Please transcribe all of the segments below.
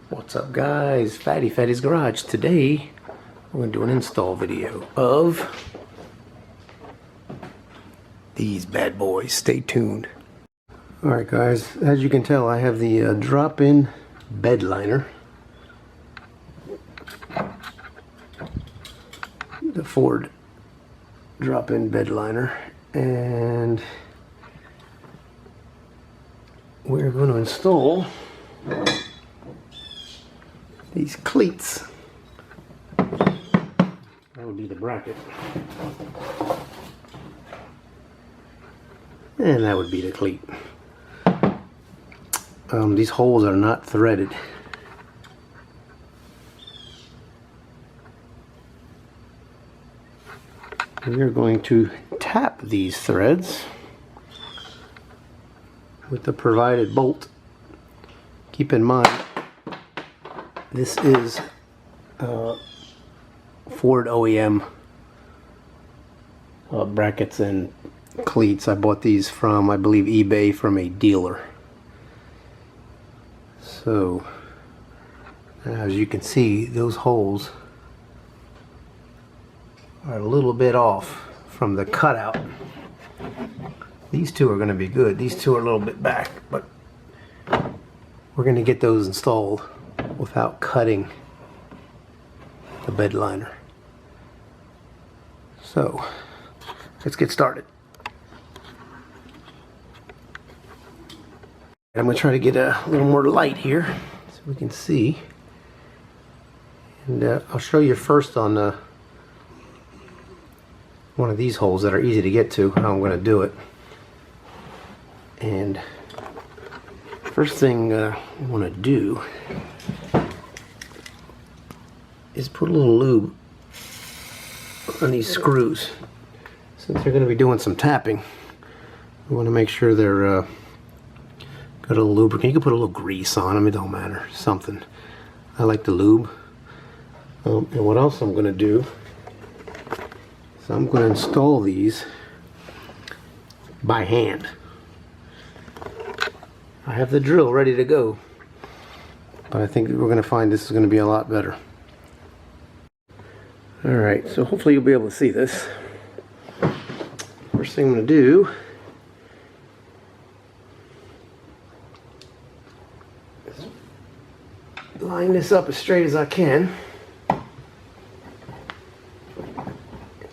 What's up guys, Fatty's Garage. Today we're going to do an install video of these bad boys. Stay tuned. Alright guys, as you can tell I have the drop-in bed liner. The Ford drop-in bed liner, and we're going to install these cleats. That would be the bracket, and that would be the cleat. These holes are not threaded. We are going to tap these threads with the provided bolt. Keep in mind, this is Ford OEM brackets and cleats. I bought these from, I believe, eBay, from a dealer. So, as you can see, those holes are a little bit off from the cutout. These two are going to be good. These two are a little bit back, but we're going to get those installed without cutting the bed liner. So let's get started. I'm going to try to get a little more light here so we can see, and I'll show you first on one of these holes that are easy to get to how I'm going to do it. And first thing I want to do is put a little lube on these screws. Since they're going to be doing some tapping, we want to make sure they're got a little lubricant. You can put a little grease on them, it don't matter, something. I like the lube. And what else I'm going to do is I'm going to install these by hand. I have the drill ready to go, but I think we're going to find this is going to be a lot better. Alright, so hopefully you'll be able to see this. First thing I'm going to do is line this up as straight as I can.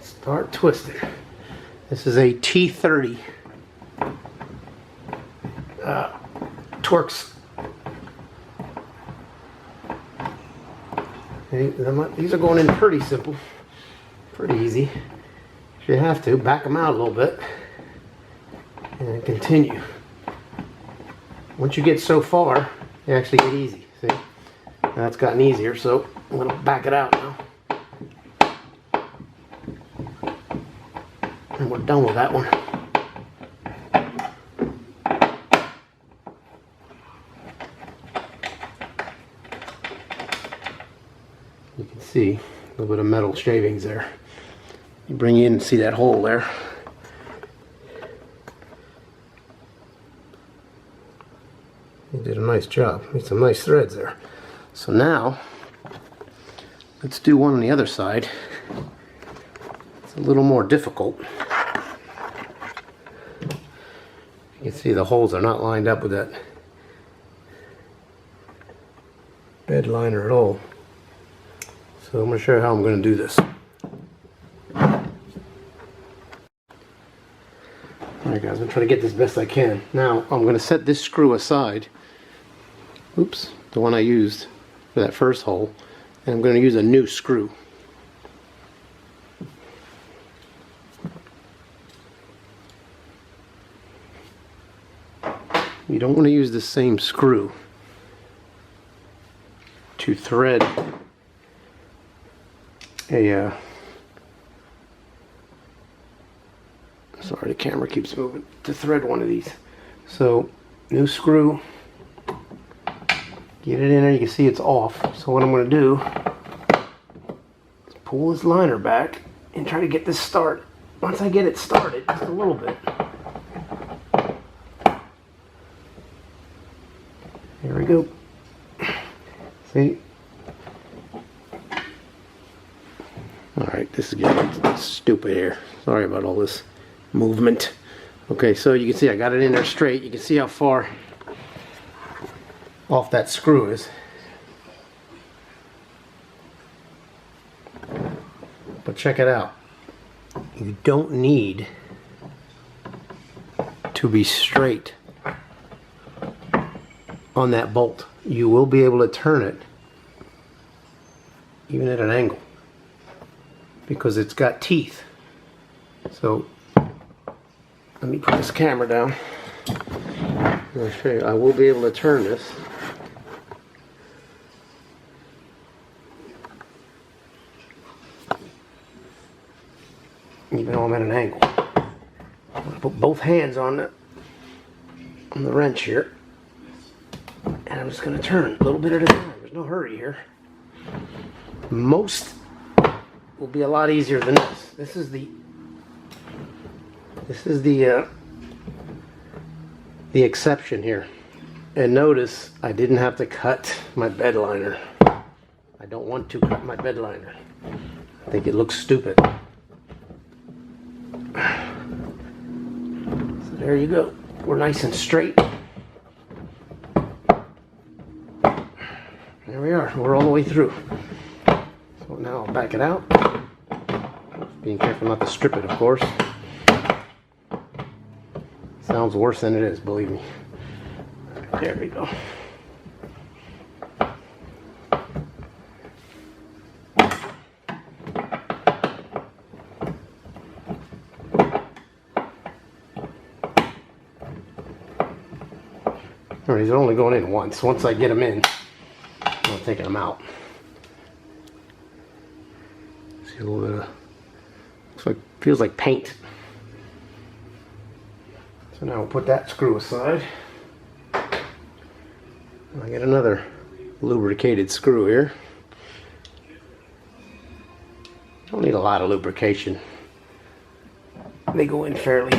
Start twisting. This is a T30 Torx. Okay, these are going in pretty simple, pretty easy. If you have to, back them out a little bit and continue. Once you get so far, they actually get easy. See, now it's gotten easier, so I'm going to back it out now. And we're done with that one. You can see a little bit of metal shavings there. You bring in and see that hole there. You did a nice job. Made some nice threads there. So now, let's do one on the other side. It's a little more difficult. You can see the holes are not lined up with that bed liner at all. So I'm going to show you how I'm going to do this. Alright guys, I'm going to try to get this best I can. Now I'm going to set this screw aside. Oops, the one I used for that first hole. And I'm going to use a new screw. You don't want to use the same screw to thread a sorry, the camera keeps moving, to thread one of these. So new screw, get it in there. You can see it's off. So what I'm going to do is pull this liner back and try to get this started. Once I get it started, just a little bit, There we go. See? Alright, this is getting stupid here. Sorry about all this movement. Okay, so you can see I got it in there straight. You can see how far off that screw is. But check it out. You don't need to be straight on that bolt. You will be able to turn it even at an angle because it's got teeth. So let me put this camera down. I'll show you. I will be able to turn this. Even though I'm at an angle. I'm going to put both hands on the wrench here. And I'm just going to turn a little bit at a time. There's no hurry here. Most will be a lot easier than this. This is the exception here. And notice I didn't have to cut my bed liner. I don't want to cut my bed liner. I think it looks stupid. So there you go. We're nice and straight. There we are. We're all the way through. So now I'll back it out. Being careful not to strip it, of course. Sounds worse than it is, believe me. There we go. Alright, he's only going in once. Once I get them in, I'm taking them out. See a little bit of, looks like, feels like paint. So now we'll put that screw aside. I get another lubricated screw here. Don't need a lot of lubrication. They go in fairly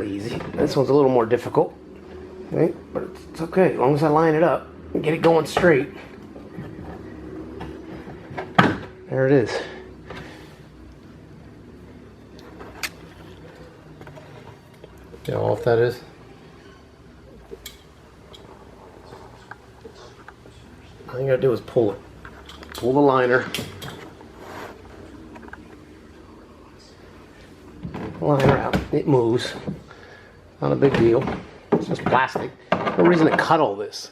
easy. This one's a little more difficult. Okay, but it's okay as long as I line it up and get it going straight. There it is. See how off that is? All you gotta do is pull it. Pull the liner. Liner out. It moves. Not a big deal. It's just plastic. No reason to cut all this.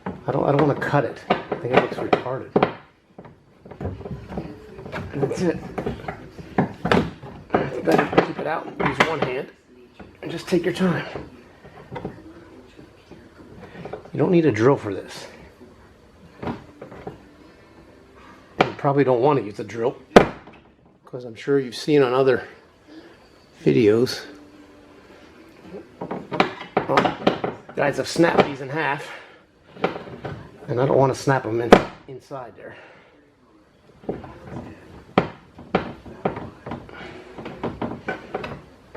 I don't want to cut it. I think it looks retarded. And that's it. It's better to keep it out. Use one hand and just take your time. You don't need a drill for this. You probably don't want to use a drill because I'm sure you've seen on other videos. Guys have snapped these in half, and I don't want to snap them inside there.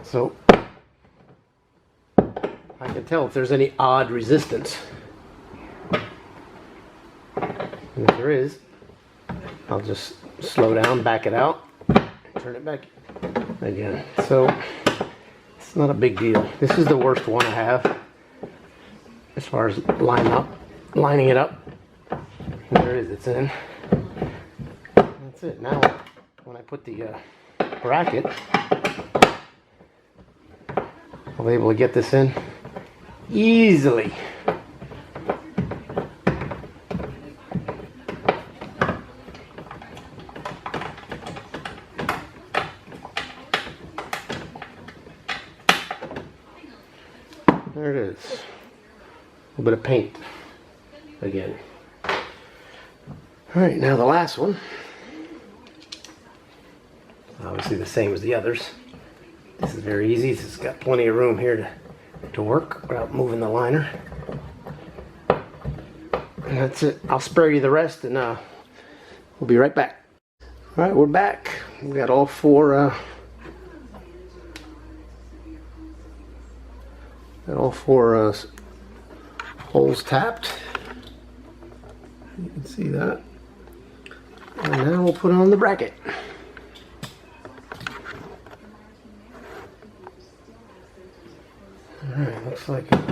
So I can tell if there's any odd resistance, and if there is, I'll just slow down, back it out, and turn it back again. So it's not a big deal. This is the worst one I have. As far as lining it up, there it is, it's in. That's it. Now, when I put the bracket, I'll be able to get this in easily. There it is. A little bit of paint again. Alright, now the last one. Obviously the same as the others. This is very easy. It's got plenty of room here to work without moving the liner. And that's it. I'll spare you the rest and we'll be right back. Alright, we're back. We got all four holes tapped. You can see that. And now we'll put on the bracket. Alright, looks like that's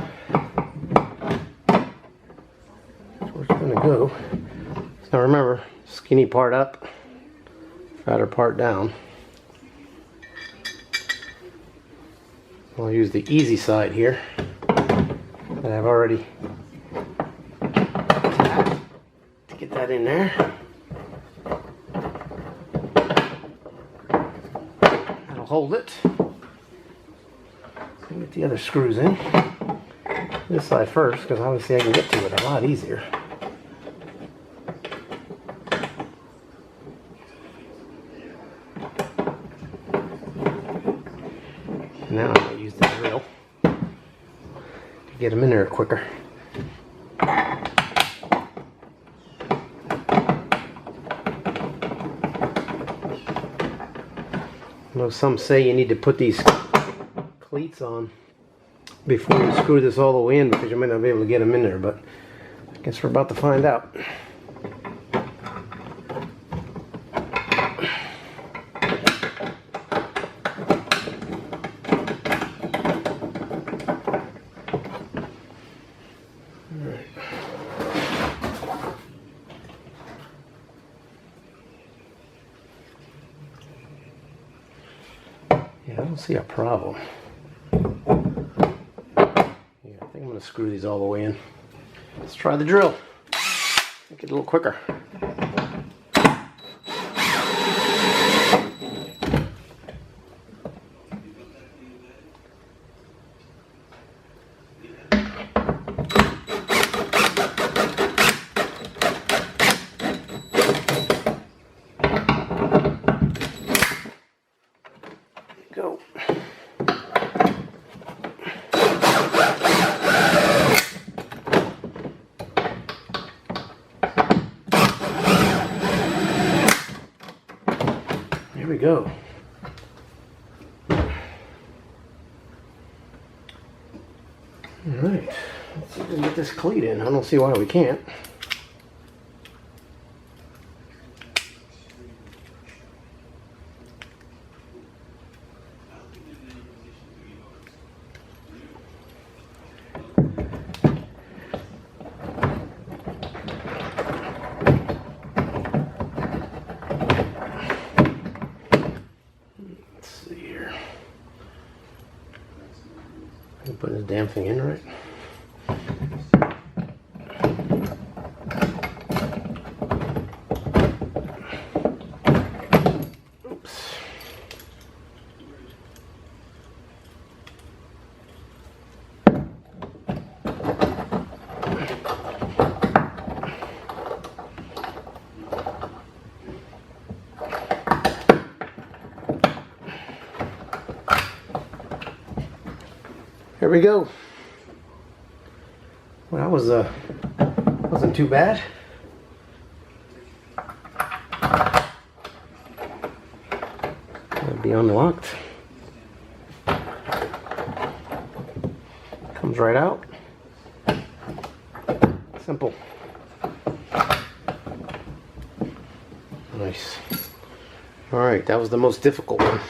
where it's going to go. Now remember, skinny part up, fatter part down. I'll use the easy side here that I've already tapped to get that in there. That'll hold it. And get the other screws in. This side first, because obviously I can get to it a lot easier. Now I'm going to use the drill to get them in there quicker. I know some say you need to put these cleats on before you screw this all the way in because you might not be able to get them in there, but I guess we're about to find out. Yeah, I don't see a problem. Yeah, I think I'm going to screw these all the way in. Let's try the drill. Make it a little quicker. Go. There we go. All right, let's see if we can get this cleat in. I don't see why we can't. Putting this damn thing in right. Oops. Here we go. Well, that was wasn't too bad. That'll be unlocked. Comes right out. Simple. Nice. All right, that was the most difficult one.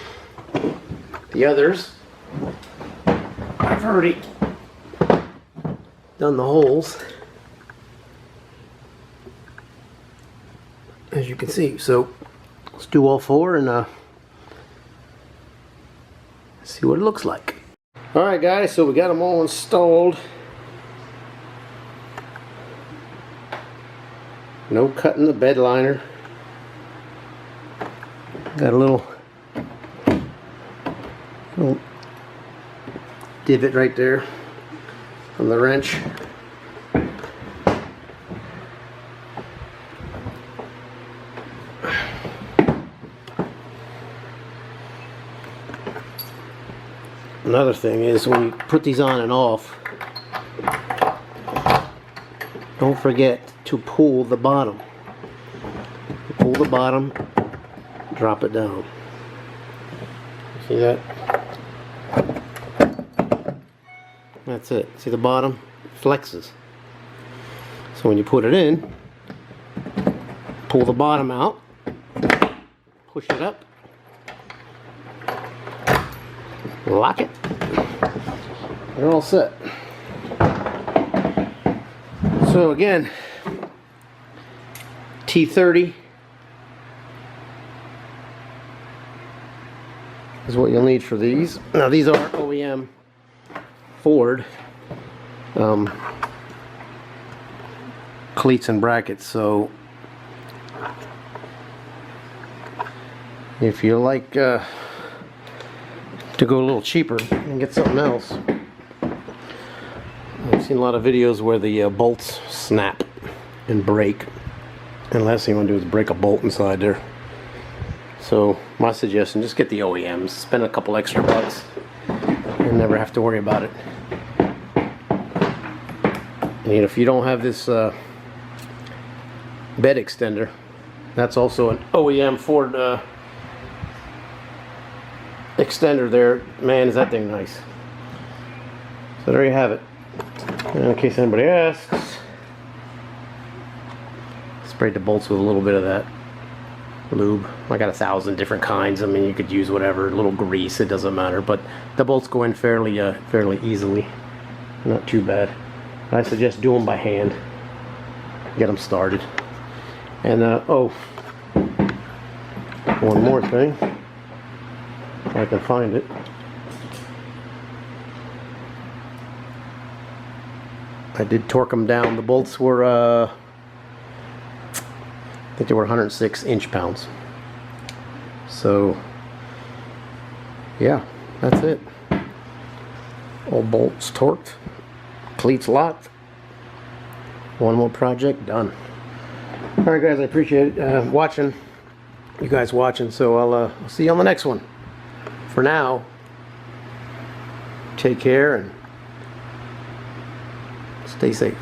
The others, I've already done the holes, as you can see. So let's do all four and see what it looks like. All right, guys, so we got them all installed. No cutting the bed liner. Got a little divot right there from the wrench. Another thing is when you put these on and off, don't forget to pull the bottom. Pull the bottom, drop it down. See that? That's it. See the bottom? Flexes. So when you put it in, pull the bottom out, push it up, lock it, they're all set. So again, T30 is what you'll need for these. Now these are OEM Ford cleats and brackets, so if you like to go a little cheaper and get something else, I've seen a lot of videos where the bolts snap and break, and the last thing you want to do is break a bolt inside there. So my suggestion, just get the OEMs, spend a couple extra bucks and never have to worry about it. And if you don't have this bed extender, that's also an OEM Ford extender there. Man, is that thing nice. So there you have it. And in case anybody asks, sprayed the bolts with a little bit of that lube. I got 1,000 different kinds. I mean, you could use whatever, a little grease, it doesn't matter, but the bolts go in fairly easily, not too bad. I suggest do them by hand, get them started. And oh, one more thing, if I can find it. I did torque them down. The bolts were I think they were 106 inch-pounds. So yeah, that's it. All bolts torqued, cleats locked. One more project done. Alright guys, I appreciate it, you guys watching, so I'll see you on the next one. For now, take care and stay safe.